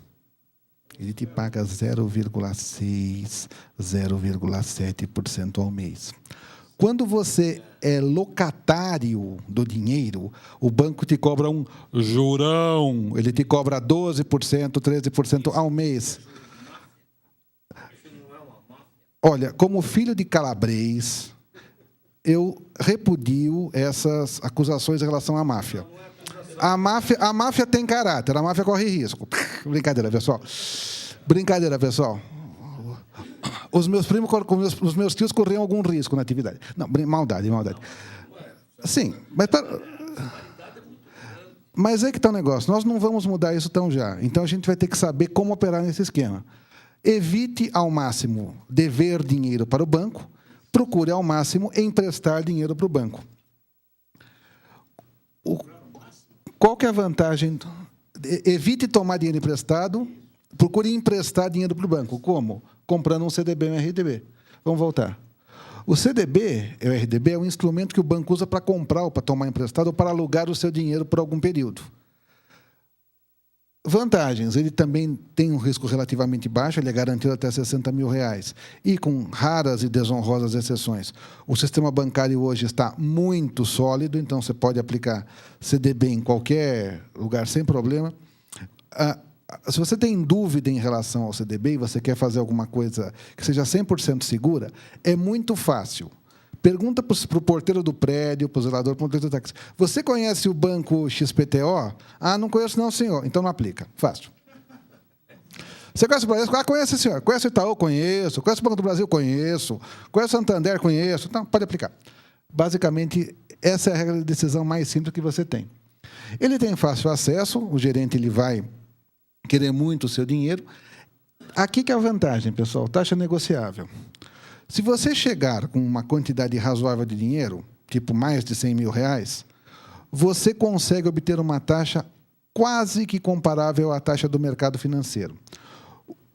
Ele te paga 0,6%, 0,7% ao mês. Quando você é locatário do dinheiro, o banco te cobra um jurão. Ele te cobra 12%, 13% ao mês. Olha, como filho de calabrês, eu repudio essas acusações em relação à máfia. A máfia tem caráter, a máfia corre risco. Brincadeira, pessoal. Brincadeira, pessoal. Os meus primos, os meus tios corriam algum risco na atividade. Não, maldade. Sim, mas é que está o negócio. Nós não vamos mudar isso tão já. Então, a gente vai ter que saber como operar nesse esquema. Evite, ao máximo, dever dinheiro para o banco. Procure, ao máximo, emprestar dinheiro para o banco. Qual que é a vantagem? Evite tomar dinheiro emprestado. Procure emprestar dinheiro para o banco. Como? Comprando um CDB e um RDB. Vamos voltar. O CDB e o RDB é um instrumento que o banco usa para comprar ou para tomar emprestado ou para alugar o seu dinheiro por algum período. Vantagens. Ele também tem um risco relativamente baixo, ele é garantido até R$60 mil. E com raras e desonrosas exceções. O sistema bancário hoje está muito sólido, então você pode aplicar CDB em qualquer lugar sem problema. Se você tem dúvida em relação ao CDB e você quer fazer alguma coisa que seja 100% segura, é muito fácil. Pergunta para o porteiro do prédio, para o zelador, para o motorista do táxi. Você conhece o banco XPTO? Ah, não conheço não, senhor. Então não aplica. Fácil. Você conhece o Bradesco? Ah, conhece, senhor. Conhece o Itaú? Conheço. Conhece o Banco do Brasil? Conheço. Conhece o Santander? Conheço. Então, pode aplicar. Basicamente, essa é a regra de decisão mais simples que você tem. Ele tem fácil acesso, o gerente ele vai querer muito o seu dinheiro. Aqui que é a vantagem, pessoal, taxa negociável. Se você chegar com uma quantidade razoável de dinheiro, tipo mais de R$100 mil, você consegue obter uma taxa quase que comparável à taxa do mercado financeiro.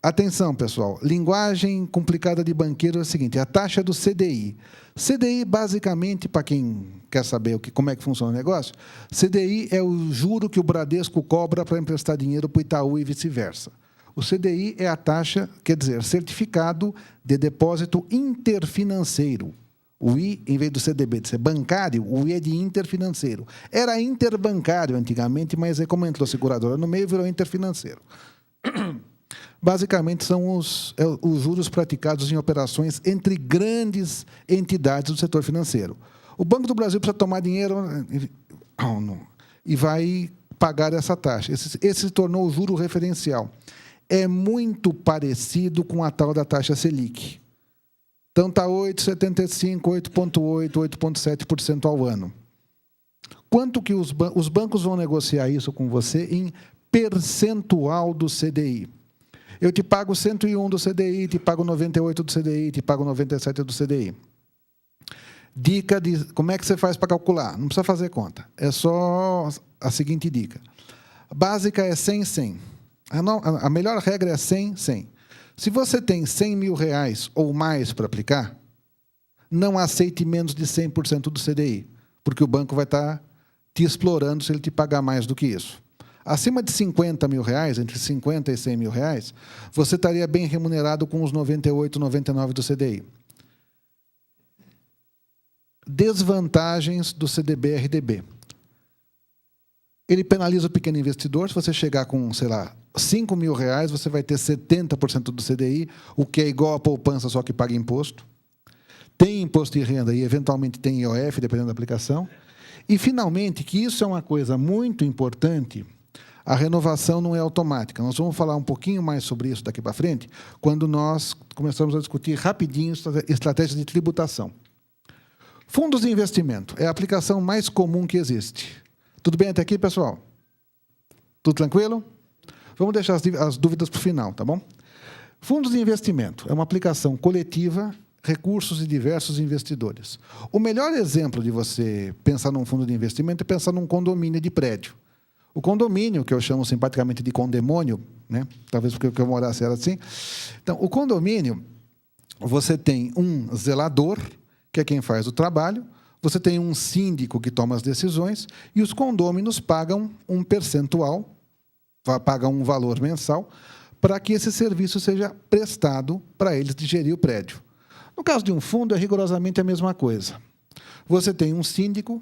Atenção, pessoal, linguagem complicada de banqueiro é a seguinte, a taxa do CDI. CDI, basicamente, para quem quer saber como é que funciona o negócio, CDI é o juro que o Bradesco cobra para emprestar dinheiro para o Itaú e vice-versa. O CDI é a taxa, quer dizer, Certificado de Depósito Interfinanceiro. O I, em vez do CDB de ser bancário, o I é de interfinanceiro. Era interbancário antigamente, mas aí, como entrou seguradora no meio, virou interfinanceiro. Basicamente, são os juros praticados em operações entre grandes entidades do setor financeiro. O Banco do Brasil precisa tomar dinheiro e vai pagar essa taxa. Esse se tornou o juro referencial. É muito parecido com a tal da taxa Selic. Então, está 8,75%, 8,8%, 8,7% ao ano. quanto que os bancos vão negociar isso com você em percentual do CDI. Eu te pago 101 do CDI, te pago 98 do CDI, te pago 97 do CDI. Dica de como é que você faz para calcular. Não precisa fazer conta. É só a seguinte dica. A básica é 100, 100. A melhor regra é 100, 100. Se você tem 100 mil reais ou mais para aplicar, não aceite menos de 100% do CDI, porque o banco vai estar te explorando se ele te pagar mais do que isso. Acima de 50 mil reais, entre 50 e 100 mil reais, você estaria bem remunerado com os 98, 99 do CDI. Desvantagens do CDB-RDB. Ele penaliza o pequeno investidor. Se você chegar com, sei lá, 5 mil reais, você vai ter 70% do CDI, o que é igual a poupança, só que paga imposto. Tem imposto de renda e, eventualmente, tem IOF, dependendo da aplicação. E, finalmente, que isso é uma coisa muito importante, a renovação não é automática. Nós vamos falar um pouquinho mais sobre isso daqui para frente, quando nós começamos a discutir rapidinho estratégias de tributação. Fundos de investimento é a aplicação mais comum que existe. Tudo bem até aqui, pessoal? Tudo tranquilo? Vamos deixar as dúvidas para o final, tá bom? Fundos de investimento é uma aplicação coletiva, recursos de diversos investidores. O melhor exemplo de você pensar num fundo de investimento é pensar num condomínio de prédio. O condomínio, que eu chamo simpaticamente de condemônio, né? Talvez porque eu morasse era assim. Então, o condomínio, você tem um zelador, que é quem faz o trabalho, você tem um síndico que toma as decisões, e os condôminos pagam um percentual, pagam um valor mensal, para que esse serviço seja prestado para eles de gerir o prédio. No caso de um fundo, é rigorosamente a mesma coisa. Você tem um síndico,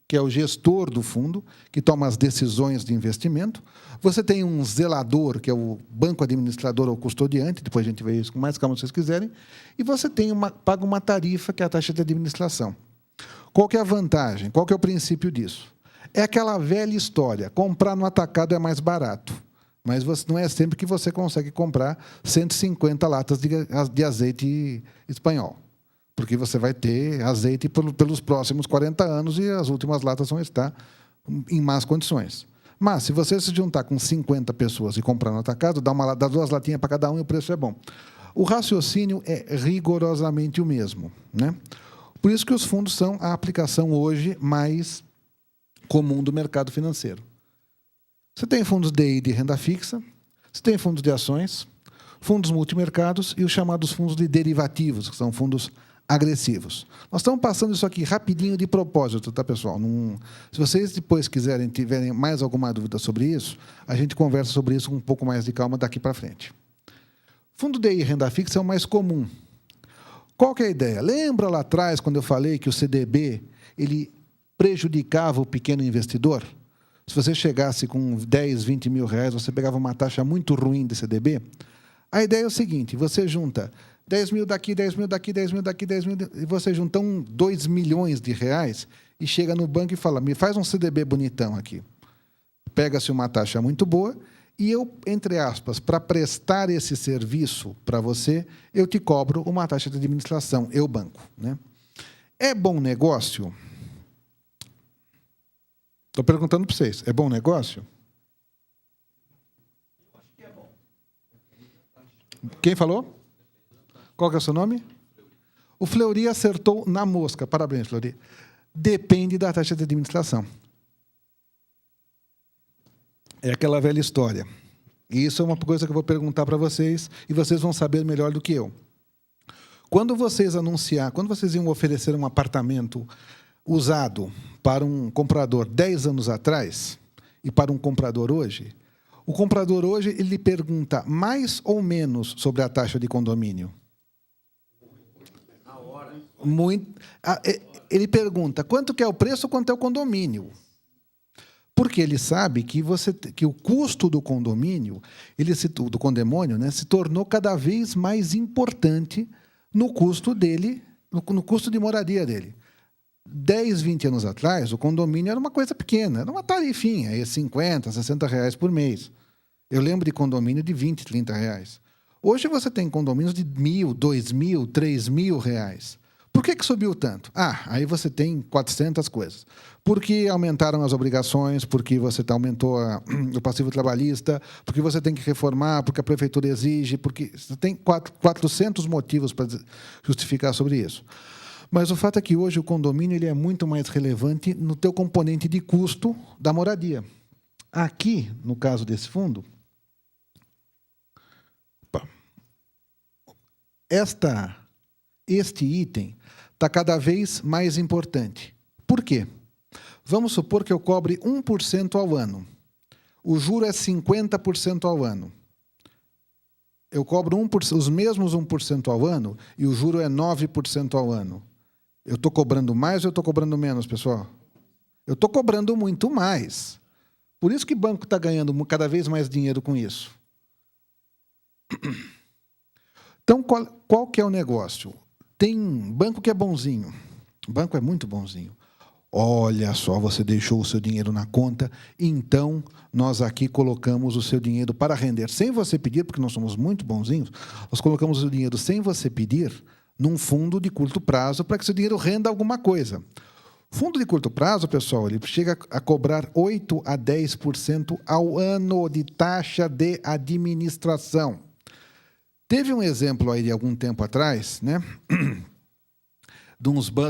que é o gestor do fundo, que toma as decisões de investimento. Você tem um zelador, que é o banco administrador ou custodiante, depois a gente vê isso com mais calma se vocês quiserem, e você paga uma tarifa, que é a taxa de administração. Qual que é a vantagem? Qual que é o princípio disso? É aquela velha história, comprar no atacado é mais barato, mas não é sempre que você consegue comprar 150 latas de azeite espanhol, porque você vai ter azeite pelos próximos 40 anos e as últimas latas vão estar em más condições. Mas, se você se juntar com 50 pessoas e comprar no atacado, dá 2 latinhas para cada um e o preço é bom. O raciocínio é rigorosamente o mesmo, né? Por isso que os fundos são a aplicação hoje mais comum do mercado financeiro. Você tem fundos DI de renda fixa, você tem fundos de ações, fundos multimercados e os chamados fundos de derivativos, que são fundos agressivos. Nós estamos passando isso aqui rapidinho de propósito, tá, pessoal? Se vocês depois tiverem mais alguma dúvida sobre isso, a gente conversa sobre isso com um pouco mais de calma daqui para frente. Fundo DI renda fixa é o mais comum. Qual que é a ideia? Lembra lá atrás, quando eu falei que o CDB ele prejudicava o pequeno investidor? Se você chegasse com 10, 20 mil reais, você pegava uma taxa muito ruim de CDB? A ideia é o seguinte, você junta 10 mil daqui, 10 mil daqui, 10 mil daqui, 10 mil... E você junta 2 milhões de reais e chega no banco e fala, me faz um CDB bonitão aqui. Pega-se uma taxa muito boa e eu, entre aspas, para prestar esse serviço para você, eu te cobro uma taxa de administração, eu banco, né? É bom negócio? Estou perguntando para vocês, é bom negócio? Quem falou? Qual que é o seu nome? O Fleury acertou na mosca. Parabéns, Fleury. Depende da taxa de administração. É aquela velha história. E isso é uma coisa que eu vou perguntar para vocês e vocês vão saber melhor do que eu. Quando vocês iam oferecer um apartamento usado para um comprador 10 anos atrás e para um comprador hoje, o comprador hoje ele pergunta mais ou menos sobre a taxa de condomínio. Ele pergunta quanto que é o preço, quanto é o condomínio. Porque ele sabe que o custo do condomínio, do condemônio, né, se tornou cada vez mais importante no custo dele, no custo de moradia dele. 10, 20 anos atrás, o condomínio era uma coisa pequena, era uma tarifinha, aí 50, 60 reais por mês. Eu lembro de condomínio de 20, 30 reais. Hoje você tem condomínios de 1.000, 2.000, 3.000 reais. Por que subiu tanto? Aí você tem 400 coisas. Porque aumentaram as obrigações, porque você aumentou o passivo trabalhista, porque você tem que reformar, porque a prefeitura exige, porque você tem 400 motivos para justificar sobre isso. Mas o fato é que hoje o condomínio ele é muito mais relevante no teu componente de custo da moradia. Aqui, no caso desse fundo, este item está cada vez mais importante. Por quê? Vamos supor que eu cobre 1% ao ano. O juro é 50% ao ano. Eu cobro os mesmos 1% ao ano e o juro é 9% ao ano. Eu estou cobrando mais ou eu estou cobrando menos, pessoal? Eu estou cobrando muito mais. Por isso que o banco está ganhando cada vez mais dinheiro com isso. Então, qual que é o negócio? Tem banco que é bonzinho. O banco é muito bonzinho. Olha só, você deixou o seu dinheiro na conta, então nós aqui colocamos o seu dinheiro para render sem você pedir, porque nós somos muito bonzinhos, nós colocamos o dinheiro sem você pedir num fundo de curto prazo para que seu dinheiro renda alguma coisa. Fundo de curto prazo, pessoal, ele chega a cobrar 8% a 10% ao ano de taxa de administração. Teve um exemplo aí de algum tempo atrás, né? De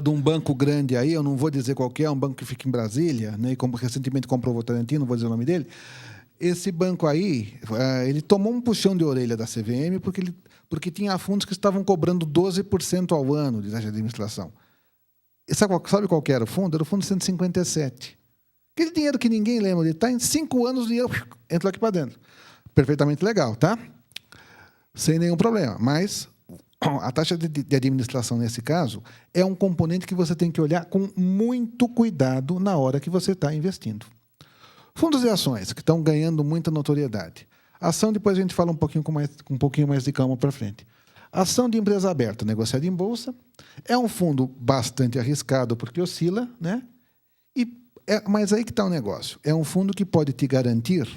um banco grande aí, eu não vou dizer qual que é, um banco que fica em Brasília, né, e como recentemente comprou o Votorantim, não vou dizer o nome dele. Esse banco aí, ele tomou um puxão de orelha da CVM porque tinha fundos que estavam cobrando 12% ao ano de taxa de administração. E sabe qual que era o fundo? Era o fundo 157. Aquele dinheiro que ninguém lembra, ele está em 5 anos, o dinheiro entrou aqui para dentro. Perfeitamente legal, tá? Sem nenhum problema, mas a taxa de administração, nesse caso, é um componente que você tem que olhar com muito cuidado na hora que você está investindo. Fundos e ações, que estão ganhando muita notoriedade. Ação, depois a gente fala com um pouquinho mais de calma para frente. Ação de empresa aberta, negociada em bolsa, é um fundo bastante arriscado, porque oscila, né? Mas aí que está o negócio. É um fundo que pode te garantir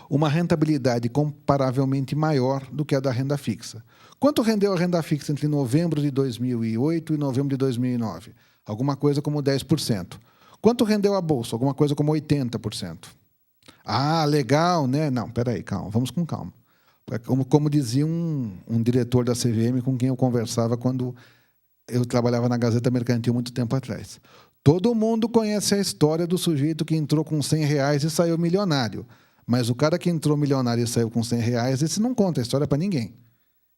uma rentabilidade comparavelmente maior do que a da renda fixa. Quanto rendeu a renda fixa entre novembro de 2008 e novembro de 2009? Alguma coisa como 10%. Quanto rendeu a bolsa? Alguma coisa como 80%. Legal, né? Não, peraí, calma, vamos com calma. Como dizia um diretor da CVM com quem eu conversava quando eu trabalhava na Gazeta Mercantil muito tempo atrás. Todo mundo conhece a história do sujeito que entrou com R$100 e saiu milionário. Mas o cara que entrou milionário e saiu com R$100, esse não conta a história para ninguém.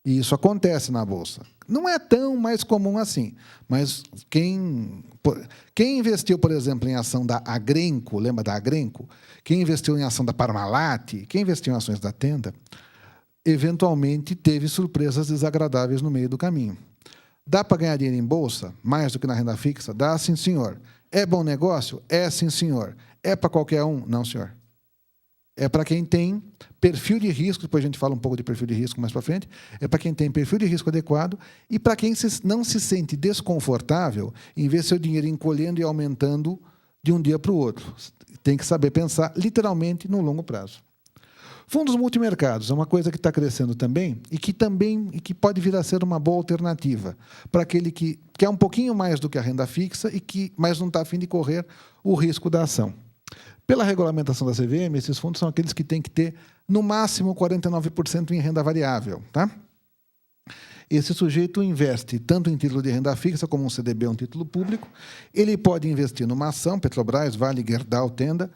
E isso acontece na Bolsa. Não é tão mais comum assim. Mas quem investiu, por exemplo, em ação da Agrenco, lembra da Agrenco? Quem investiu em ação da Parmalat, quem investiu em ações da Tenda, eventualmente teve surpresas desagradáveis no meio do caminho. Dá para ganhar dinheiro em Bolsa, mais do que na renda fixa? Dá, sim, senhor. É bom negócio? É, sim, senhor. É para qualquer um? Não, senhor. É para quem tem perfil de risco, depois a gente fala um pouco de perfil de risco mais para frente, é para quem tem perfil de risco adequado e para quem não se sente desconfortável em ver seu dinheiro encolhendo e aumentando de um dia para o outro. Tem que saber pensar literalmente no longo prazo. Fundos multimercados é uma coisa que está crescendo também e que pode vir a ser uma boa alternativa para aquele que quer um pouquinho mais do que a renda fixa mas não está a fim de correr o risco da ação. Pela regulamentação da CVM, esses fundos são aqueles que têm que ter, no máximo, 49% em renda variável. Tá? Esse sujeito investe tanto em título de renda fixa como um CDB, um título público. Ele pode investir numa ação, Petrobras, Vale, Gerdau, Tenda.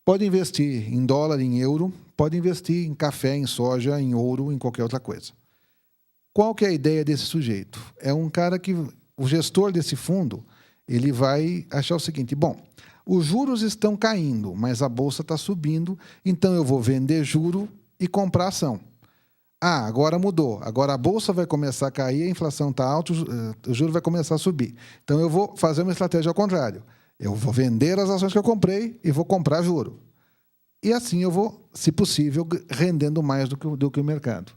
Pode investir em dólar, em euro. Pode investir em café, em soja, em ouro, em qualquer outra coisa. Qual que é a ideia desse sujeito? É um cara que, o gestor desse fundo, ele vai achar o seguinte, bom, os juros estão caindo, mas a bolsa está subindo, então eu vou vender juro e comprar ação. Agora mudou. Agora a bolsa vai começar a cair, a inflação está alta, o juro vai começar a subir. Então eu vou fazer uma estratégia ao contrário. Eu vou vender as ações que eu comprei e vou comprar juro. E assim eu vou, se possível, rendendo mais do que o mercado.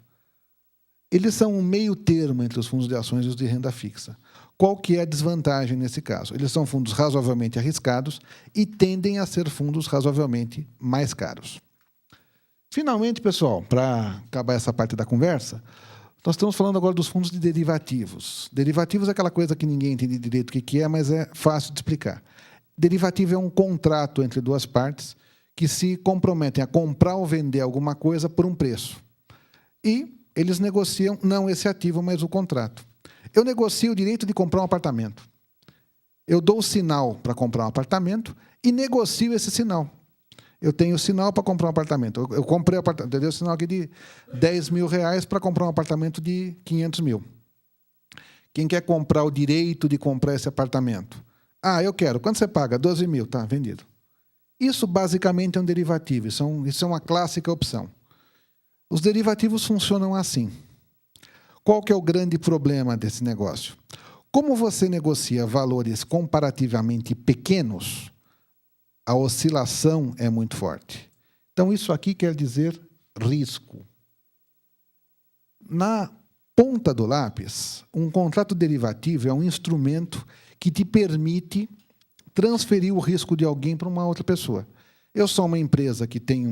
Eles são um meio termo entre os fundos de ações e os de renda fixa. Qual que é a desvantagem nesse caso? Eles são fundos razoavelmente arriscados e tendem a ser fundos razoavelmente mais caros. Finalmente, pessoal, para acabar essa parte da conversa, Nós estamos falando agora dos fundos de derivativos. Derivativos é aquela coisa que ninguém entende direito o que é, mas é fácil de explicar. Derivativo é um contrato entre duas partes que se comprometem a comprar ou vender alguma coisa por um preço. E eles negociam, não esse ativo, mas o contrato. Eu negocio o direito de comprar um apartamento. Eu dou o sinal para comprar um apartamento e negocio esse sinal. Eu tenho o sinal para comprar um apartamento. Eu comprei o apartamento, eu dei o sinal aqui de R$10.000 para comprar um apartamento de 500 mil. Quem quer comprar o direito de comprar esse apartamento? Ah, eu quero. Quanto você paga? 12 mil. Tá, vendido. Isso, basicamente, é um derivativo. Isso é uma clássica opção. Os derivativos funcionam assim. Qual que é o grande problema desse negócio? Como você negocia valores comparativamente pequenos, a oscilação é muito forte. Então, isso aqui quer dizer risco. Na ponta do lápis, um contrato derivativo é um instrumento que te permite transferir o risco de alguém para uma outra pessoa. Eu sou uma empresa que tem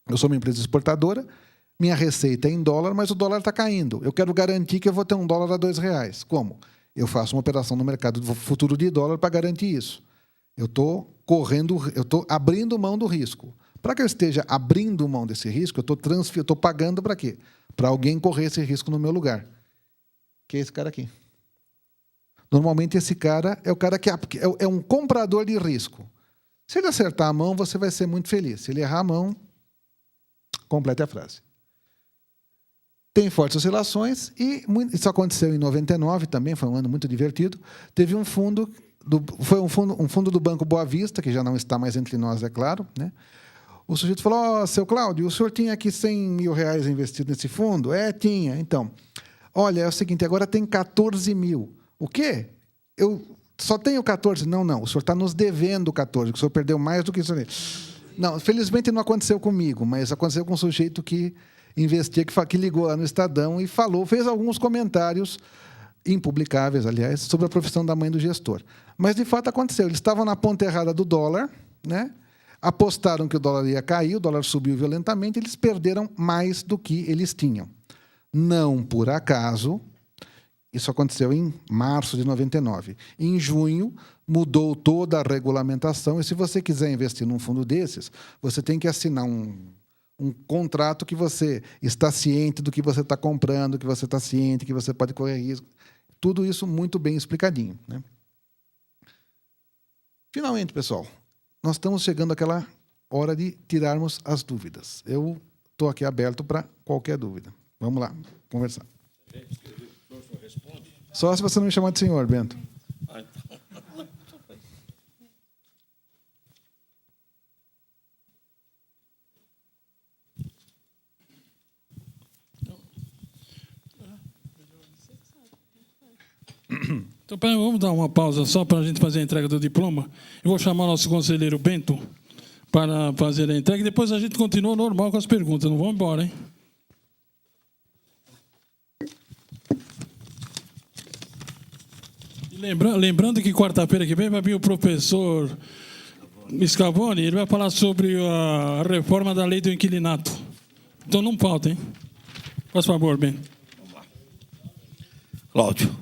Eu sou uma empresa exportadora, minha receita é em dólar, mas o dólar está caindo. Eu quero garantir que eu vou ter um dólar a R$2. Como? Eu faço uma operação no mercado futuro de dólar para garantir isso. Eu estou abrindo mão do risco. Para que eu esteja abrindo mão desse risco, eu estou pagando para quê? Para alguém correr esse risco no meu lugar. Que é esse cara aqui. Normalmente, esse cara é o cara que é um comprador de risco. Se ele acertar a mão, você vai ser muito feliz. Se ele errar a mão, complete a frase. Tem fortes oscilações e isso aconteceu em 99 também, foi um ano muito divertido. Teve um fundo, um fundo do Banco Boa Vista, que já não está mais entre nós, é claro, né? O sujeito falou: seu Cláudio, o senhor tinha aqui R$100.000 investido nesse fundo? Tinha. Então, olha, é o seguinte, agora tem 14 mil. O quê? Eu só tenho 14? Não, o senhor está nos devendo 14, que o senhor perdeu mais do que isso. Não, felizmente não aconteceu comigo, mas aconteceu com um sujeito que investia, que ligou lá no Estadão e fez alguns comentários impublicáveis, aliás, sobre a profissão da mãe do gestor. Mas, de fato, aconteceu. Eles estavam na ponta errada do dólar, né? Apostaram que o dólar ia cair, o dólar subiu violentamente, eles perderam mais do que eles tinham. Não por acaso, isso aconteceu em março de 99. Em junho, mudou toda a regulamentação, e se você quiser investir num fundo desses, você tem que assinar um contrato que você está ciente do que você está comprando, que você está ciente, que você pode correr risco. Tudo isso muito bem explicadinho, né? Finalmente, pessoal, nós estamos chegando àquela hora de tirarmos as dúvidas. Eu estou aqui aberto para qualquer dúvida. Vamos lá, conversar. Só se você não me chamar de senhor, Bento. Então, vamos dar uma pausa só para a gente fazer a entrega do diploma. Eu vou chamar o nosso conselheiro Bento para fazer a entrega e depois a gente continua normal com as perguntas. Não vamos embora, hein? E lembrando que quarta-feira que vem vai vir o professor Scavone, ele vai falar sobre a reforma da lei do inquilinato. Então não falta, hein? Por favor, Bento. Vamos lá. Cláudio,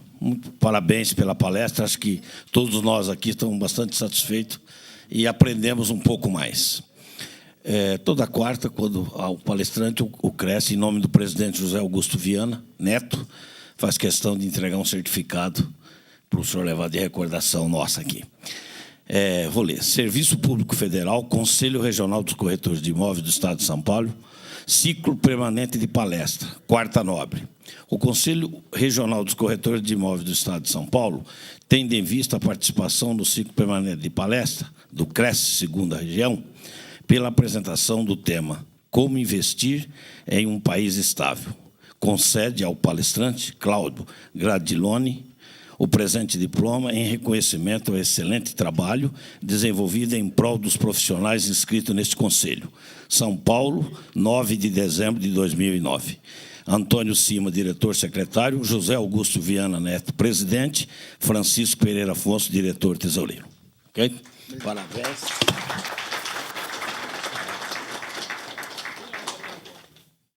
parabéns pela palestra. Acho que todos nós aqui estamos bastante satisfeitos e aprendemos um pouco mais. Toda quarta, quando o palestrante, o CRES, em nome do presidente José Augusto Viana Neto, faz questão de entregar um certificado para o senhor levar de recordação nossa aqui. Vou ler. Serviço Público Federal, Conselho Regional dos Corretores de Imóveis do Estado de São Paulo, ciclo permanente de palestra, quarta nobre. O Conselho Regional dos Corretores de Imóveis do Estado de São Paulo, tendo em vista a participação no ciclo permanente de palestra do CRES Segunda Região, pela apresentação do tema Como Investir em um País Estável, concede ao palestrante Cláudio Gradiloni o presente diploma em reconhecimento ao excelente trabalho desenvolvido em prol dos profissionais inscritos neste Conselho. São Paulo, 9 de dezembro de 2009. Antônio Cima, diretor-secretário, José Augusto Viana Neto, presidente, Francisco Pereira Afonso, diretor-tesoureiro. Ok? Parabéns.